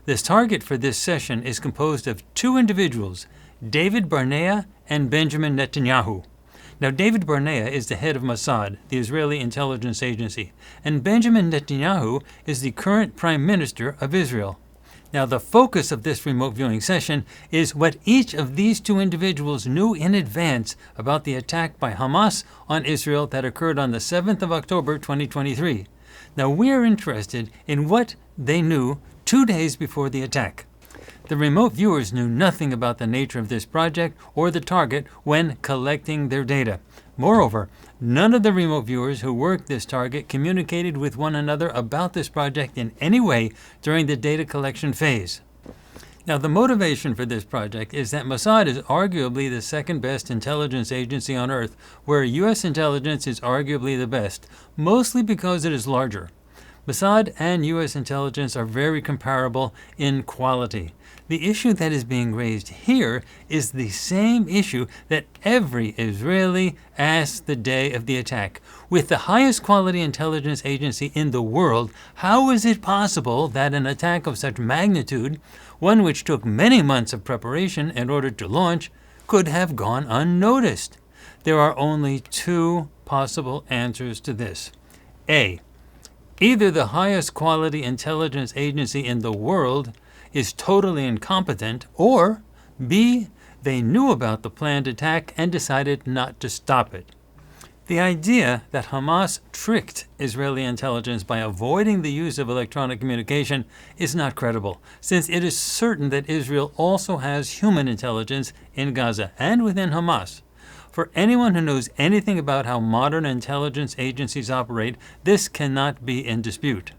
This target for this session is composed of two individuals, David Barnea and Benjamin Netanyahu. Now, David Barnea is the head of Mossad, the Israeli intelligence agency, and Benjamin Netanyahu is the current Prime Minister of Israel. Now, the focus of this remote viewing session is what each of these two individuals knew in advance about the attack by Hamas on Israel that occurred on the 7th of October 2023. Now, we are interested in what they knew 2 days before the attack. The remote viewers knew nothing about the nature of this project or the target when collecting their data. Moreover, none of the remote viewers who worked this target communicated with one another about this project in any way during the data collection phase. Now, the motivation for this project is that Mossad is arguably the second best intelligence agency on Earth, where U.S. intelligence is arguably the best, mostly because it is larger. Mossad and U.S. intelligence are very comparable in quality. The issue that is being raised here is the same issue that every Israeli asked the day of the attack. With the highest quality intelligence agency in the world, how is it possible that an attack of such magnitude, one which took many months of preparation in order to launch, could have gone unnoticed? There are only two possible answers to this. A. Either the highest quality intelligence agency in the world is totally incompetent, or B, they knew about the planned attack and decided not to stop it. The idea that Hamas tricked Israeli intelligence by avoiding the use of electronic communication is not credible, since it is certain that Israel also has human intelligence in Gaza and within Hamas. For anyone who knows anything about how modern intelligence agencies operate, this cannot be in dispute.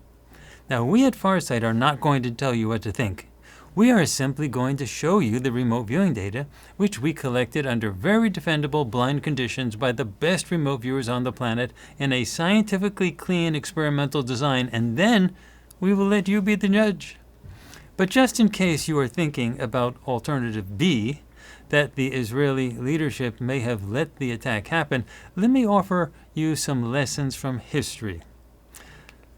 Now, we at Farsight are not going to tell you what to think. We are simply going to show you the remote viewing data, which we collected under very defendable blind conditions by the best remote viewers on the planet in a scientifically clean experimental design, and then we will let you be the judge. But just in case you are thinking about alternative B, that the Israeli leadership may have let the attack happen, let me offer you some lessons from history.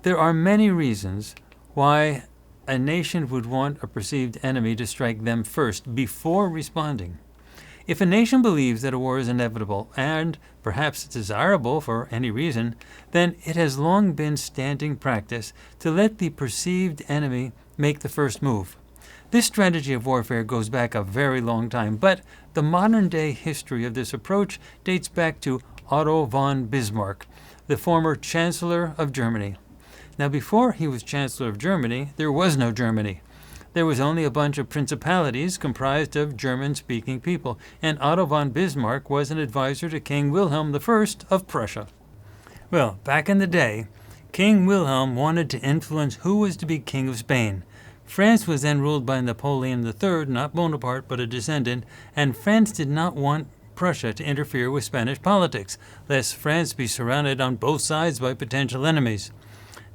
There are many reasons why a nation would want a perceived enemy to strike them first before responding. If a nation believes that a war is inevitable and perhaps desirable for any reason, then it has long been standing practice to let the perceived enemy make the first move. This strategy of warfare goes back a very long time, but the modern-day history of this approach dates back to Otto von Bismarck, the former Chancellor of Germany. Now, before he was Chancellor of Germany, there was no Germany. There was only a bunch of principalities comprised of German-speaking people, and Otto von Bismarck was an advisor to King Wilhelm I of Prussia. Well, back in the day, King Wilhelm wanted to influence who was to be King of Spain. France was then ruled by Napoleon III, not Bonaparte, but a descendant, and France did not want Prussia to interfere with Spanish politics, lest France be surrounded on both sides by potential enemies.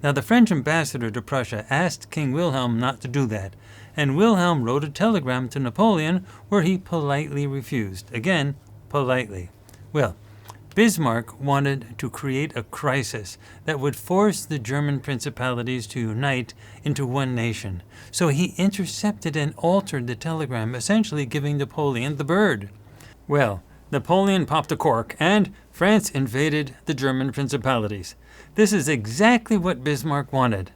Now, the French ambassador to Prussia asked King Wilhelm not to do that, and Wilhelm wrote a telegram to Napoleon where he politely refused. Again, politely. Well, Bismarck wanted to create a crisis that would force the German principalities to unite into one nation. So he intercepted and altered the telegram, essentially giving Napoleon the bird. Well, Napoleon popped a cork, and France invaded the German principalities. This is exactly what Bismarck wanted.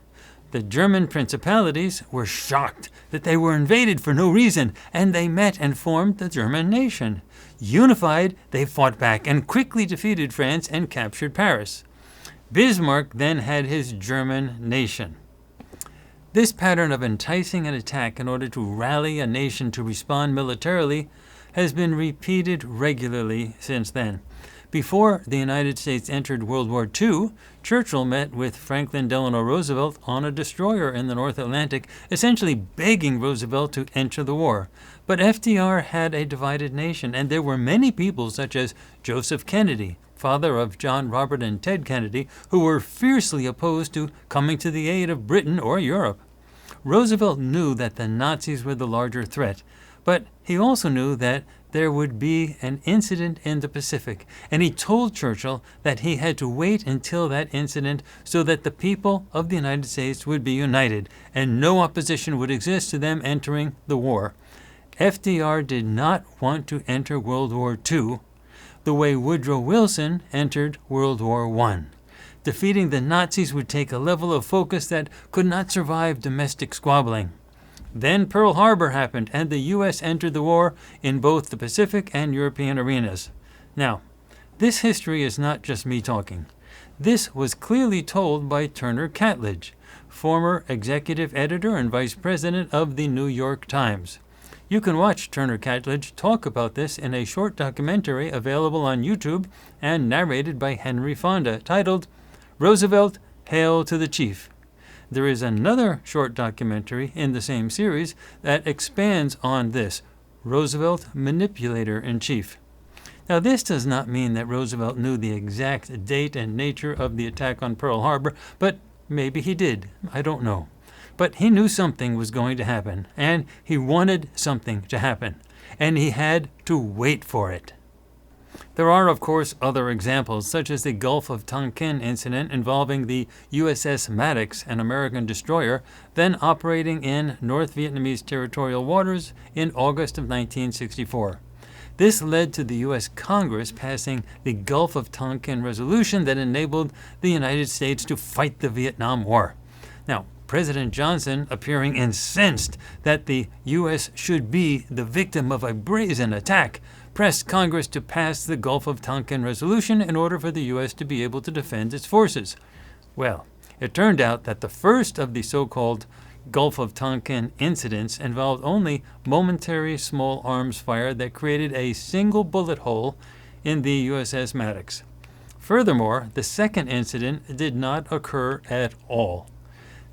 The German principalities were shocked that they were invaded for no reason, and they met and formed the German nation. Unified, they fought back and quickly defeated France and captured Paris. Bismarck then had his German nation. This pattern of enticing an attack in order to rally a nation to respond militarily has been repeated regularly since then. Before the United States entered World War II, Churchill met with Franklin Delano Roosevelt on a destroyer in the North Atlantic, essentially begging Roosevelt to enter the war. But FDR had a divided nation, and there were many people such as Joseph Kennedy, father of John, Robert, and Ted Kennedy, who were fiercely opposed to coming to the aid of Britain or Europe. Roosevelt knew that the Nazis were the larger threat, but he also knew that there would be an incident in the Pacific, and he told Churchill that he had to wait until that incident so that the people of the United States would be united and no opposition would exist to them entering the war. FDR did not want to enter World War II the way Woodrow Wilson entered World War I. Defeating the Nazis would take a level of focus that could not survive domestic squabbling. Then Pearl Harbor happened, and the U.S. entered the war in both the Pacific and European arenas. Now, this history is not just me talking. This was clearly told by Turner Catledge, former executive editor and vice president of the New York Times. You can watch Turner Catledge talk about this in a short documentary available on YouTube and narrated by Henry Fonda, titled Roosevelt, Hail to the Chief. There is another short documentary in the same series that expands on this, Roosevelt, Manipulator-in-Chief. Now, this does not mean that Roosevelt knew the exact date and nature of the attack on Pearl Harbor, but maybe he did. I don't know. But he knew something was going to happen, and he wanted something to happen, and he had to wait for it. There are, of course, other examples, such as the Gulf of Tonkin incident involving the USS Maddox, an American destroyer, then operating in North Vietnamese territorial waters in August of 1964. This led to the U.S. Congress passing the Gulf of Tonkin resolution that enabled the United States to fight the Vietnam War. Now, President Johnson, appearing incensed that the U.S. should be the victim of a brazen attack, pressed Congress to pass the Gulf of Tonkin resolution in order for the U.S. to be able to defend its forces. Well, it turned out that the first of the so-called Gulf of Tonkin incidents involved only momentary small arms fire that created a single bullet hole in the USS Maddox. Furthermore, the second incident did not occur at all.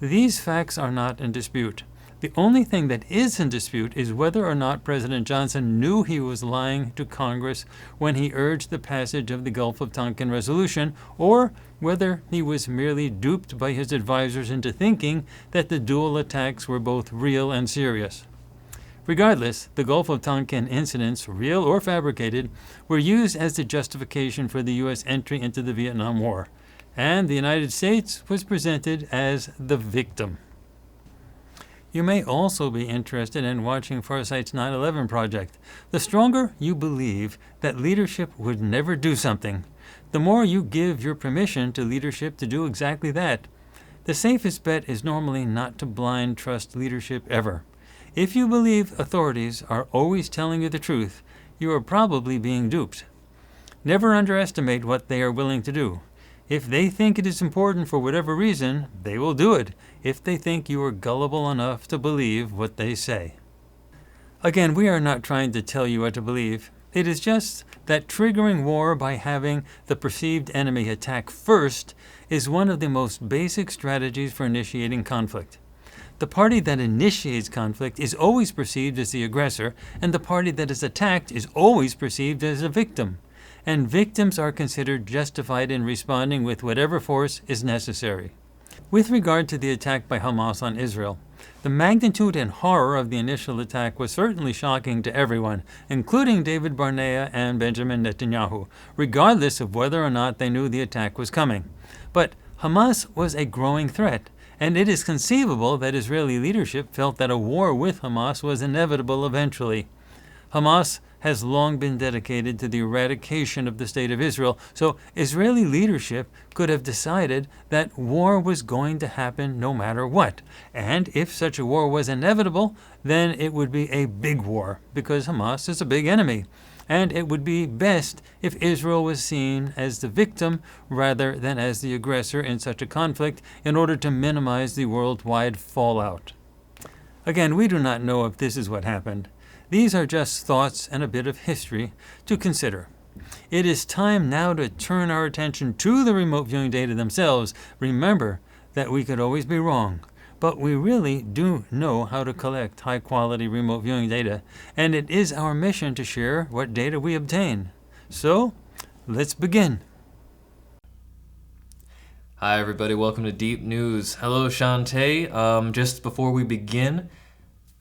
These facts are not in dispute. The only thing that is in dispute is whether or not President Johnson knew he was lying to Congress when he urged the passage of the Gulf of Tonkin resolution, or whether he was merely duped by his advisors into thinking that the dual attacks were both real and serious. Regardless, the Gulf of Tonkin incidents, real or fabricated, were used as the justification for the U.S. entry into the Vietnam War, and the United States was presented as the victim. You may also be interested in watching Farsight's 9/11 project. The stronger you believe that leadership would never do something, the more you give your permission to leadership to do exactly that. The safest bet is normally not to blind trust leadership ever. If you believe authorities are always telling you the truth, you are probably being duped. Never underestimate what they are willing to do. If they think it is important for whatever reason, they will do it, if they think you are gullible enough to believe what they say. Again, we are not trying to tell you what to believe. It is just that triggering war by having the perceived enemy attack first is one of the most basic strategies for initiating conflict. The party that initiates conflict is always perceived as the aggressor, and the party that is attacked is always perceived as a victim. And victims are considered justified in responding with whatever force is necessary. With regard to the attack by Hamas on Israel, the magnitude and horror of the initial attack was certainly shocking to everyone, including David Barnea and Benjamin Netanyahu, regardless of whether or not they knew the attack was coming. But Hamas was a growing threat, and it is conceivable that Israeli leadership felt that a war with Hamas was inevitable eventually. Hamas has long been dedicated to the eradication of the State of Israel, so Israeli leadership could have decided that war was going to happen no matter what. And if such a war was inevitable, then it would be a big war, because Hamas is a big enemy. And it would be best if Israel was seen as the victim rather than as the aggressor in such a conflict in order to minimize the worldwide fallout. Again, we do not know if this is what happened. These are just thoughts and a bit of history to consider. It is time now to turn our attention to the remote viewing data themselves. Remember that we could always be wrong, but we really do know how to collect high-quality remote viewing data, and it is our mission to share what data we obtain. So, let's begin. Hi everybody, welcome to Deep News. Hello Shantae. Just before we begin,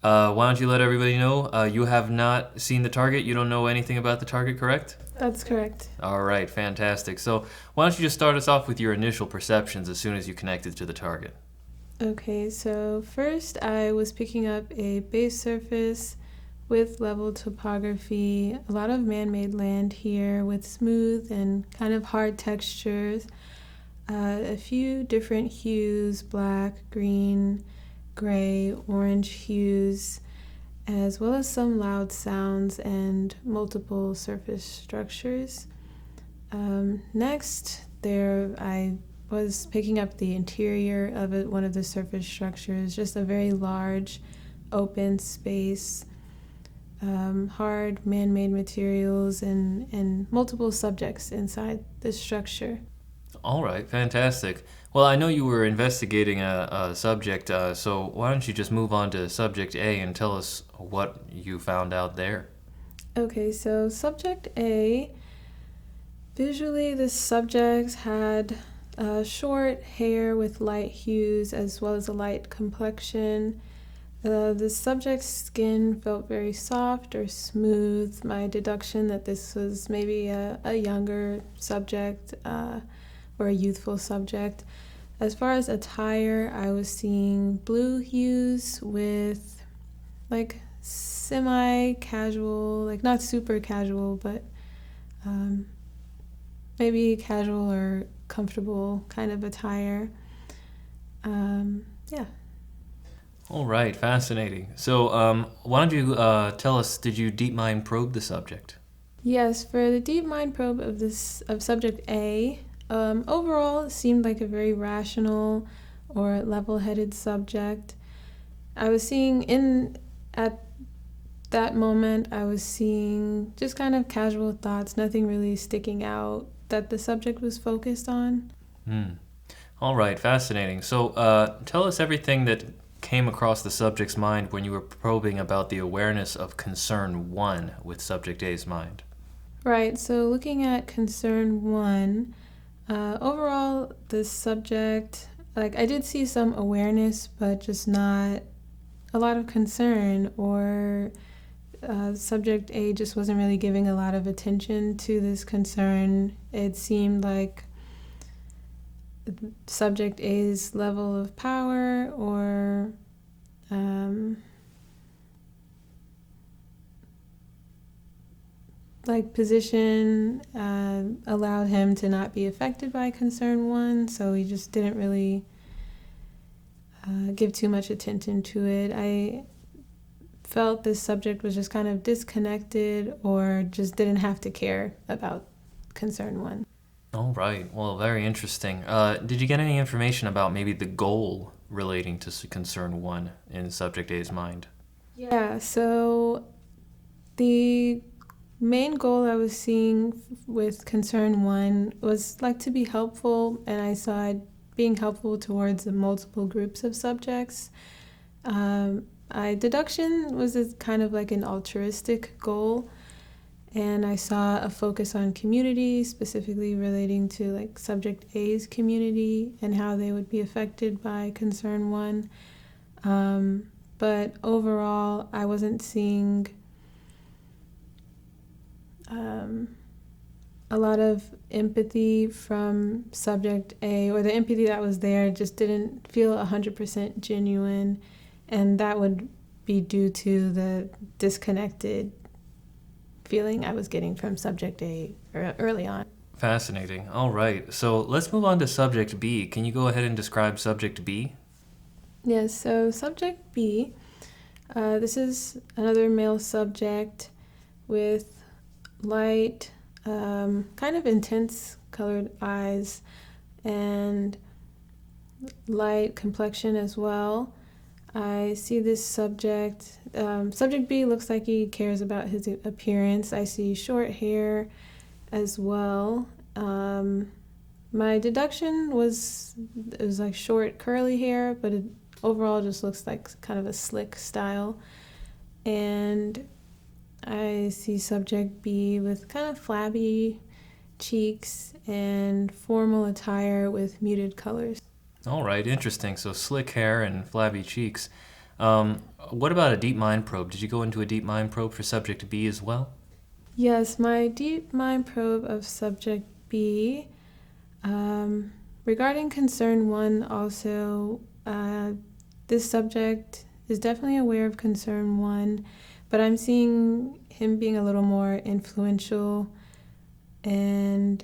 Why don't you let everybody know you have not seen the target, you don't know anything about the target, correct? That's correct. All right, fantastic. So why don't you just start us off with your initial perceptions as soon as you connected to the target? Okay, so first I was picking up a base surface with level topography, a lot of man-made land here with smooth and kind of hard textures, a few different hues, black, green, gray, orange hues, as well as some loud sounds and multiple surface structures. Next, I was picking up the interior of one of the surface structures, just a very large open space, hard man-made materials, and multiple subjects inside this structure. All right, fantastic. Well, I know you were investigating a subject, so why don't you just move on to subject A and tell us what you found out there? Okay, so subject A, visually this subject had short hair with light hues as well as a light complexion. The subject's skin felt very soft or smooth. My deduction that this was maybe a younger subject or a youthful subject. As far as attire, I was seeing blue hues with like semi-casual, like not super casual, but maybe casual or comfortable kind of attire. Yeah. All right, fascinating. So why don't you tell us, did you deep mind probe the subject? Yes, for the deep mind probe of subject A, overall it seemed like a very rational or level-headed subject. I was seeing at that moment, I was seeing just kind of casual thoughts, nothing really sticking out that the subject was focused on. All right, fascinating. So tell us everything that came across the subject's mind when you were probing about the awareness of concern 1 with subject A's mind. Right, so looking at concern 1, overall, the subject, like I did see some awareness, but just not a lot of concern, or subject A just wasn't really giving a lot of attention to this concern. It seemed like subject A's level of power or like position allowed him to not be affected by concern 1, so he just didn't really give too much attention to it. I felt this subject was just kind of disconnected or just didn't have to care about concern 1. All right. Well, very interesting. Did you get any information about maybe the goal relating to concern 1 in subject A's mind? Yeah, so the main goal I was seeing with concern 1 was like to be helpful, and I saw it being helpful towards multiple groups of subjects. My deduction was kind of like an altruistic goal, and I saw a focus on community, specifically relating to like subject A's community and how they would be affected by concern 1. But overall, I wasn't seeing a lot of empathy from subject A, or the empathy that was there just didn't feel 100% genuine, and that would be due to the disconnected feeling I was getting from subject A early on. Fascinating. All right. So let's move on to subject B. Can you go ahead and describe subject B? Yes, so subject B, this is another male subject with light, kind of intense colored eyes and light complexion as well. I see this subject, subject B looks like he cares about his appearance. I see short hair as well. My deduction was it was like short curly hair, but it overall just looks like kind of a slick style. And I see subject B with kind of flabby cheeks and formal attire with muted colors. All right, interesting. So slick hair and flabby cheeks. What about a deep mind probe? Did you go into a deep mind probe for subject B as well? Yes, my deep mind probe of subject B, regarding concern 1 also, this subject is definitely aware of concern 1, but I'm seeing him being a little more influential, and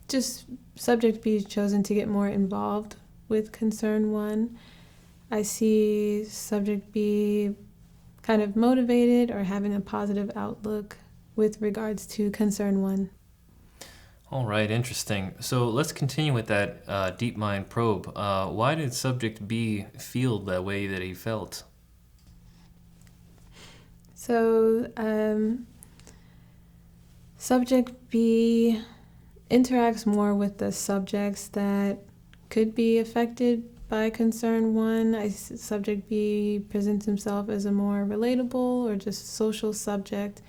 just subject B is chosen to get more involved with concern 1. I see subject B kind of motivated or having a positive outlook with regards to concern 1. All right, interesting. So let's continue with that deep mind probe. Why did subject B feel the way that he felt? So, subject B interacts more with the subjects that could be affected by concern 1. Subject B presents himself as a more relatable or just social subject.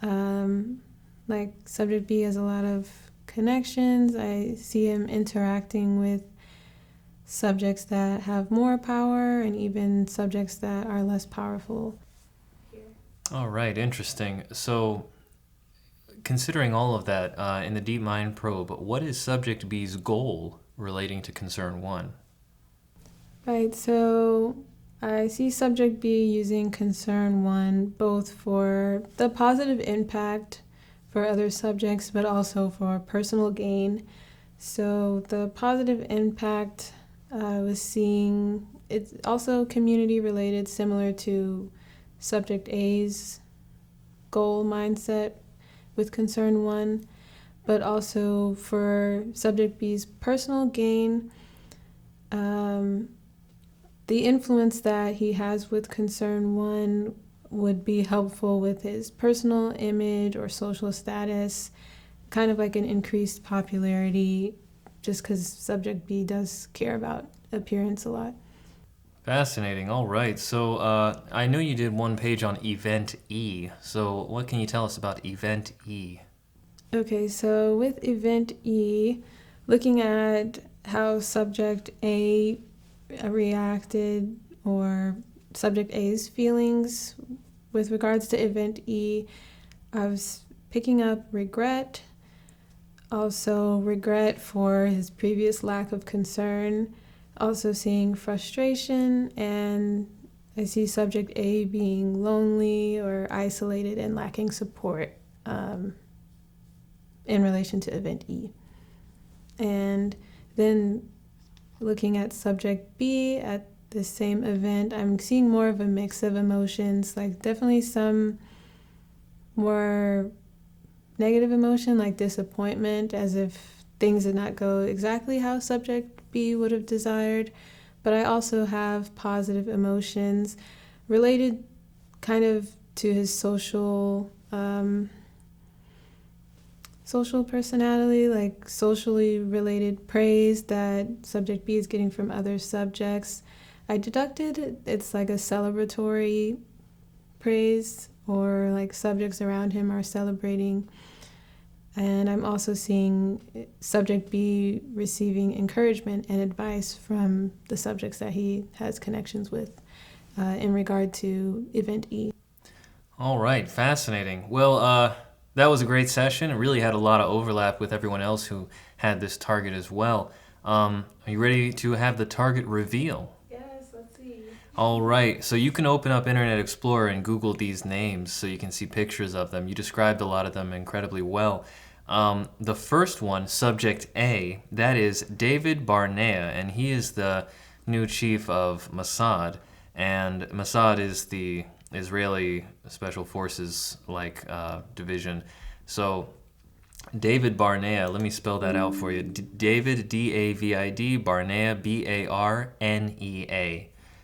Like subject B has a lot of connections. I see him interacting with subjects that have more power and even subjects that are less powerful. All right, interesting. So, considering all of that in the deep mind probe, what is subject B's goal relating to concern 1? Right, so I see subject B using concern 1 both for the positive impact for other subjects, but also for personal gain. So the positive impact I was seeing, it's also community related, similar to subject A's goal mindset with concern 1, but also for subject B's personal gain. The influence that he has with concern 1 would be helpful with his personal image or social status, kind of like an increased popularity, just because subject B does care about appearance a lot. Fascinating. All right. So I know you did one page on event E. So what can you tell us about event E? Okay, so with event E, looking at how subject A reacted or subject A's feelings with regards to event E, I was picking up regret, also regret for his previous lack of concern, also seeing frustration, and I see subject A being lonely or isolated and lacking support in relation to event E. And then looking at subject B at the same event, I'm seeing more of a mix of emotions, like definitely some more negative emotion, like disappointment, as if things did not go exactly how subject B would have desired. But I also have positive emotions related kind of to his social personality, like socially related praise that subject B is getting from other subjects. I deducted it's like a celebratory praise, or like subjects around him are celebrating. And I'm also seeing subject B receiving encouragement and advice from the subjects that he has connections with in regard to event E. All right. Fascinating. Well, that was a great session. It really had a lot of overlap with everyone else who had this target as well. Are you ready to have the target reveal? Yes, let's see. All right, so you can open up Internet Explorer and Google these names so you can see pictures of them. You described a lot of them incredibly well. The first one, subject A, that is David Barnea, and he is the new chief of Mossad. And Mossad is the Israeli Special Forces division. So David Barnea, let me spell that out for you. David, D-A-V-I-D, Barnea, B-A-R-N-E-A.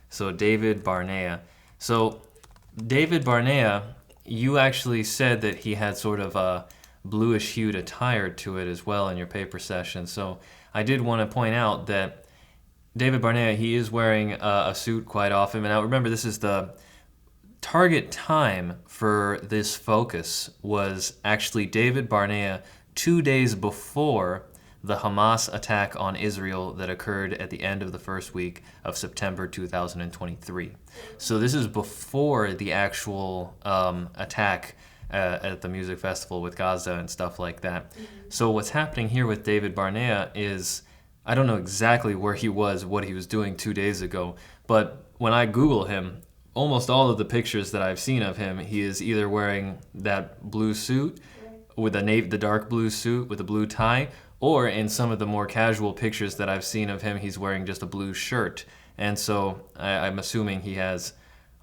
So David Barnea. So David Barnea, you actually said that he had sort of a bluish hued attire to it as well in your paper session. So I did want to point out that David Barnea, he is wearing a suit quite often. And now remember, this is the target time for this focus was actually David Barnea 2 days before the Hamas attack on Israel that occurred at the end of the first week of September 2023. So this is before the actual attack at the music festival with Gaza and stuff like that. So what's happening here with David Barnea is, I don't know exactly where he was, what he was doing 2 days ago, but when I Google him, almost all of the pictures that I've seen of him, he is either wearing that blue suit with the dark blue suit with a blue tie, or in some of the more casual pictures that I've seen of him, he's wearing just a blue shirt. And so I'm assuming he has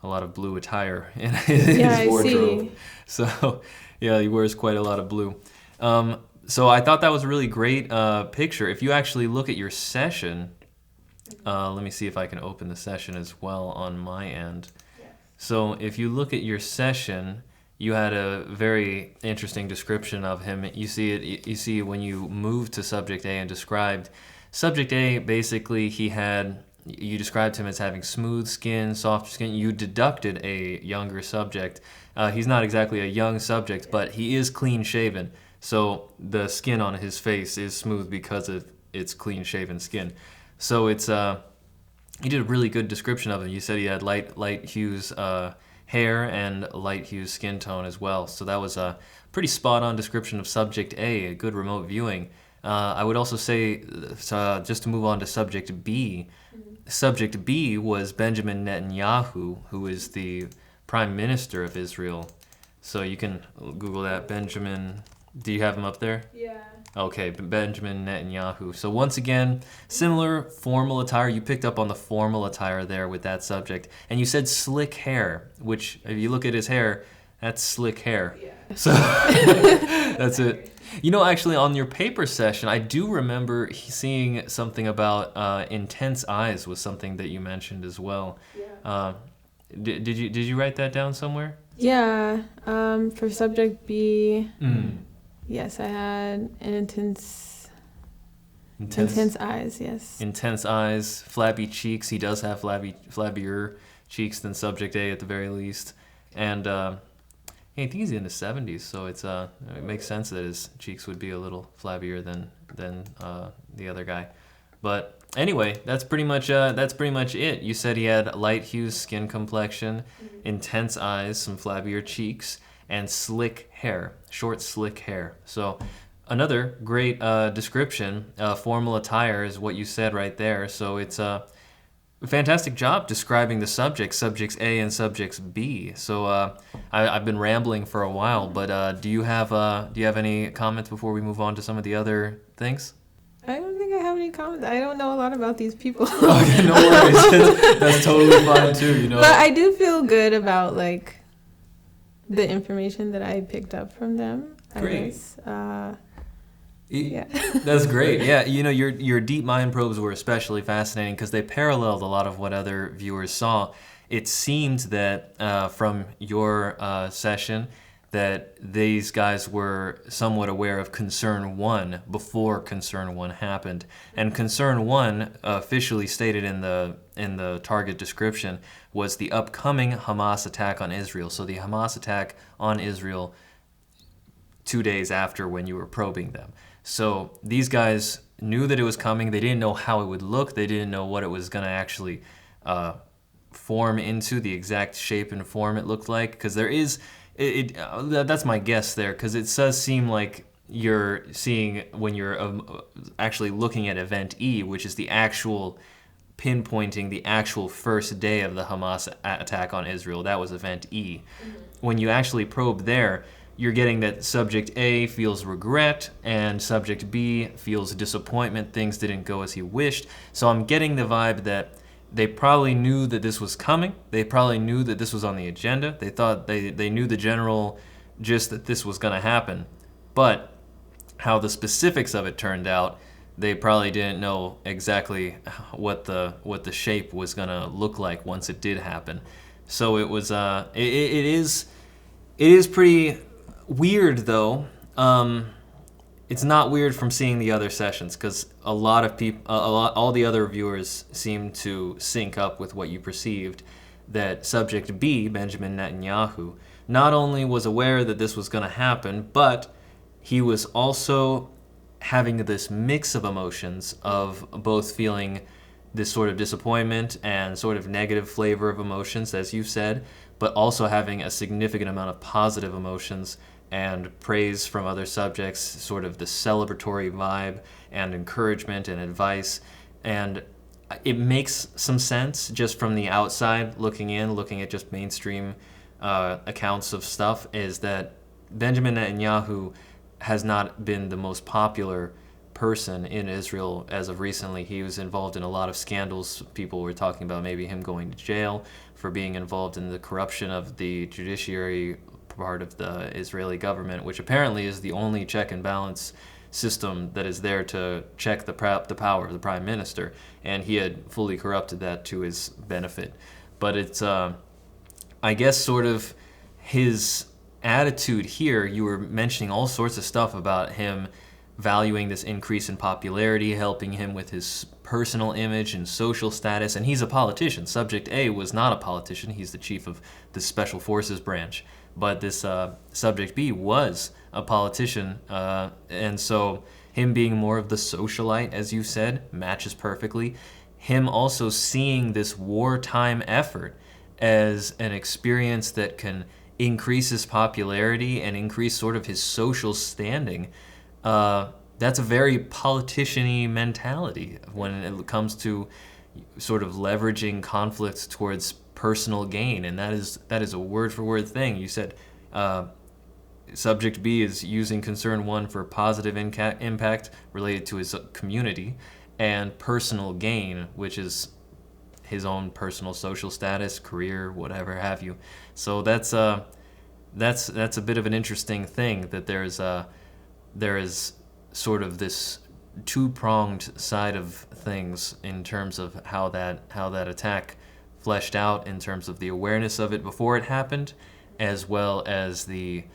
a lot of blue attire in his wardrobe. See. So yeah, he wears quite a lot of blue. So I thought that was a really great picture. If you actually look at your session, let me see if I can open the session as well on my end. So if you look at your session, you had a very interesting description of him. You see it. You see when you move to subject A and described. Subject A, basically, you described him as having smooth skin, soft skin. You deducted a younger subject. He's not exactly a young subject, but he is clean shaven. So the skin on his face is smooth because of its clean shaven skin. So it's you did a really good description of him. You said he had light hues hair and light hues skin tone as well. So that was a pretty spot on description of subject A good remote viewing. I would also say, just to move on to subject B, subject B was Benjamin Netanyahu, who is the Prime Minister of Israel. So you can Google that. Benjamin, do you have him up there? Yeah. Okay, Benjamin Netanyahu. So once again, similar formal attire. You picked up on the formal attire there with that subject. And you said slick hair, which if you look at his hair, that's slick hair. Yeah. So that's it. You know, actually, on your paper session, I do remember seeing something about intense eyes was something that you mentioned as well. Yeah. Did you write that down somewhere? Yeah. For subject B, yes, I had an intense eyes. Yes. Intense eyes, flabby cheeks. He does have flabbier cheeks than subject A at the very least, and I think he's in the 70s, so it makes sense that his cheeks would be a little flabbier than the other guy. But anyway, that's pretty much it. You said he had light hues skin complexion, intense eyes, some flabbier cheeks, and slick hair, short slick hair. So another great description. Formal attire is what you said right there. So it's a fantastic job describing the subjects A and subjects B. So I've been rambling for a while, but do you have any comments before we move on to some of the other things? I don't think I have any comments. I don't know a lot about these people. Okay, no worries. That's totally fine too. You know. But I do feel good about like the information that I picked up from them. Great. I guess. Yeah. That's great. Yeah, you know, your deep mind probes were especially fascinating because they paralleled a lot of what other viewers saw. It seemed that from your session that these guys were somewhat aware of Concern 1 before Concern 1 happened. And Concern 1, officially stated in the target description, was the upcoming Hamas attack on Israel. So the Hamas attack on Israel 2 days after when you were probing them. So these guys knew that it was coming. They didn't know how it would look. They didn't know what it was going to actually form into, the exact shape and form it looked like. Because there is, that's my guess there, because it does seem like you're seeing when you're actually looking at Event E, which is the actual pinpointing the actual first day of the Hamas attack on Israel. That was Event E. When you actually probe there, you're getting that subject A feels regret and subject B feels disappointment. Things didn't go as he wished. So I'm getting the vibe that they probably knew that this was coming. They probably knew that this was on the agenda. They thought they knew the general gist that this was going to happen. But how the specifics of it turned out, they probably didn't know exactly what the shape was going to look like once it did happen. So it was it is pretty weird, though. It's not weird from seeing the other sessions because a lot of people, all the other viewers seem to sync up with what you perceived. That subject B, Benjamin Netanyahu, not only was aware that this was going to happen, but he was also having this mix of emotions of both feeling this sort of disappointment and sort of negative flavor of emotions, as you said, but also having a significant amount of positive emotions and praise from other subjects, sort of the celebratory vibe and encouragement and advice. And it makes some sense just from the outside looking in, looking at just mainstream accounts of stuff, is that Benjamin Netanyahu has not been the most popular person in Israel as of recently. He was involved in a lot of scandals. People were talking about maybe him going to jail for being involved in the corruption of the judiciary part of the Israeli government, which apparently is the only check and balance system that is there to check the power of the prime minister, and he had fully corrupted that to his benefit. But it's, I guess, sort of his attitude here. You were mentioning all sorts of stuff about him valuing this increase in popularity, helping him with his personal image and social status, and he's a politician. Subject A was not a politician. He's the chief of the Special Forces branch. But this Subject B was a politician, and so him being more of the socialite, as you said, matches perfectly. Him also seeing this wartime effort as an experience that can increase his popularity and increase sort of his social standing. That's a very politician-y mentality when it comes to sort of leveraging conflicts towards personal gain, and that is a word-for-word thing. You said Subject B is using Concern 1 for positive impact related to his community, and personal gain, which is his own personal social status, career, whatever have you. So that's a bit of an interesting thing, that there is sort of this two-pronged side of things in terms of how that attack fleshed out, in terms of the awareness of it before it happened, as well as the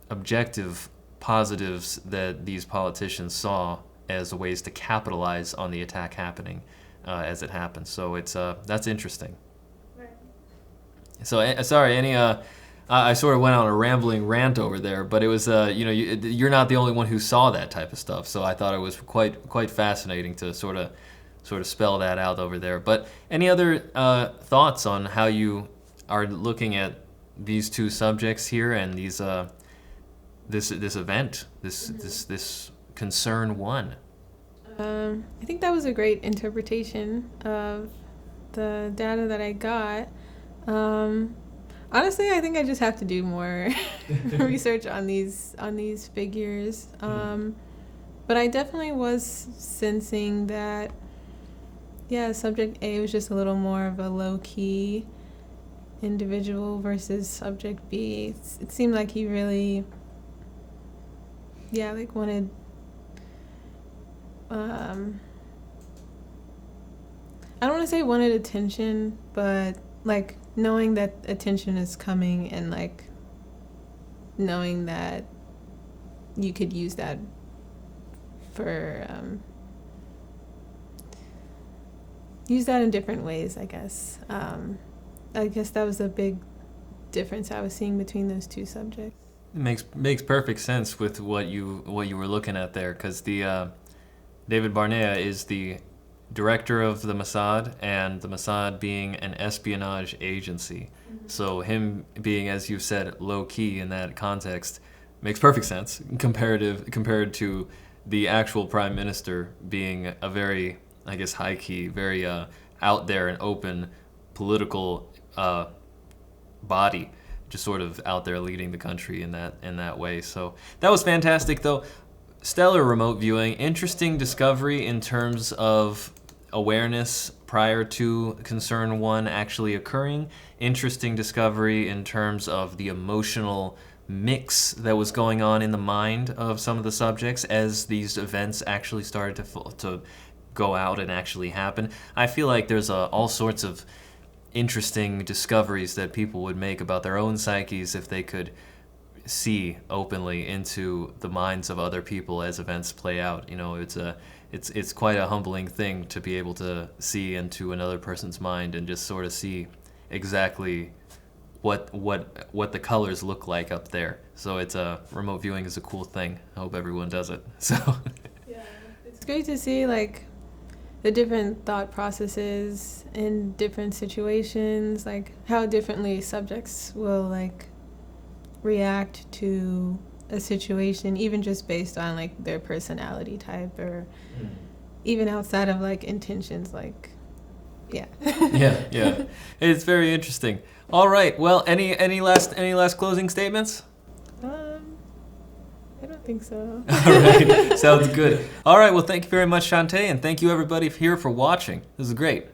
objective positives that these politicians saw as ways to capitalize on the attack happening as it happened. So it's that's interesting. Right. So sorry, I sort of went on a rambling rant over there, but it was you're not the only one who saw that type of stuff. So I thought it was quite fascinating to sort of spell that out over there. But any other thoughts on how you are looking at these two subjects here and these this event, this Concern 1? I think that was a great interpretation of the data that I got. Honestly, I think I just have to do more research on these figures. But I definitely was sensing that, yeah, Subject A was just a little more of a low-key individual versus Subject B. It seemed like he really, wanted, I don't want to say wanted attention, but, knowing that attention is coming and, knowing that you could use that for, use that in different ways, I guess. I guess that was a big difference I was seeing between those two subjects. It makes perfect sense with what you were looking at there, because the David Barnea is the director of the Mossad, and the Mossad being an espionage agency. Mm-hmm. So him being, as you said, low-key in that context makes perfect sense compared to the actual prime minister being a very, I guess, high-key, very out there and open political body, just sort of out there leading the country in that way. So that was fantastic, though. Stellar remote viewing, interesting discovery in terms of awareness prior to Concern 1 actually occurring. Interesting discovery in terms of the emotional mix that was going on in the mind of some of the subjects as these events actually started to go out and actually happen. I feel like there's all sorts of interesting discoveries that people would make about their own psyches if they could see openly into the minds of other people as events play out. It's quite a humbling thing to be able to see into another person's mind and just sort of see exactly what the colors look like up there. So it's remote viewing is a cool thing. I hope everyone does it. So yeah, it's great to see like the different thought processes in different situations, like how differently subjects will like react to a situation, even just based on like their personality type, or even outside of like intentions, like yeah, it's very interesting. All right, well, any last closing statements? I don't think so. All right, sounds good. All right, well, thank you very much, Shantae, and thank you everybody here for watching. This is great.